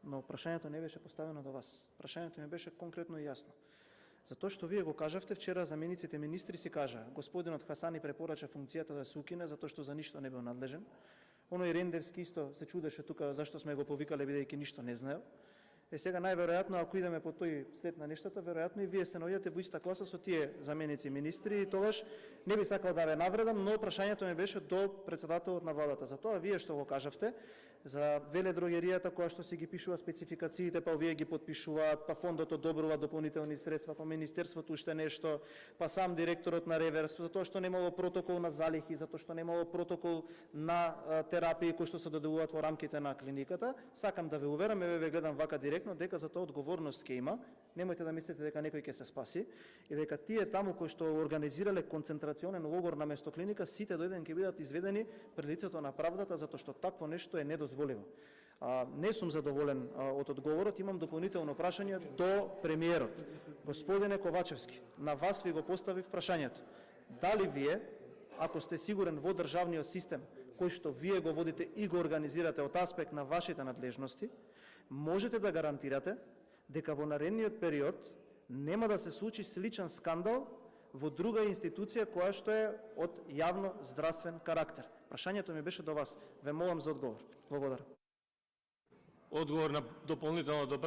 но прашањето не беше поставено до вас. Прашањето ми беше конкретно и јасно. Затоа што вие го кажавте вчера, замениците министри си кажа, господинот Хасани препорача функцијата да се укине затоа што за ништо не бил надлежен. Оној Рендевски исто се чудеше тука зашто сме го повикале бидејќи ништо не знаел. Сега најверојатно ако идеме по тој след на нештата, веројатно и вие се наоѓате во иста класа со тие заменици министри и тогаш не би сакал да ве навредам, но прашањето ми беше до председателот на владата. Затоа вие што го кажавте за веледрогеријата која што си ги пишува спецификациите, па вие ги подпишуваат, па фондот одобрува дополнителни средства, па министерството уште нешто, па сам директорот на Реверс, затоа што немало протокол на залихи, затоа што немало протокол на терапии кои што се доделуваат во рамките на клиниката. Сакам да ве уверам, ве гледам вака директно, дека за тоа одговорност ќе има. Немојте да мислите дека некој ќе се спаси и дека тие таму кои што организирале концентрационен логор на место клиника, сите до еден ќе бидат изведени пред лицето на правдата, затоа што такво нешто е недозволиво. Не сум задоволен од одговорот, имам дополнително прашање до премиерот. Господине Ковачевски, на вас ви го поставив прашањето. Дали вие, ако сте сигурен во државниот систем, кој што вие го водите и го организирате од аспект на вашите надлежности, можете да гарантирате дека во наредниот период нема да се случи сличен скандал во друга институција која што е од јавно здравствен карактер? Прашањето ми беше до вас. Ве молам за одговор. Благодарам. Одговор на дополнителното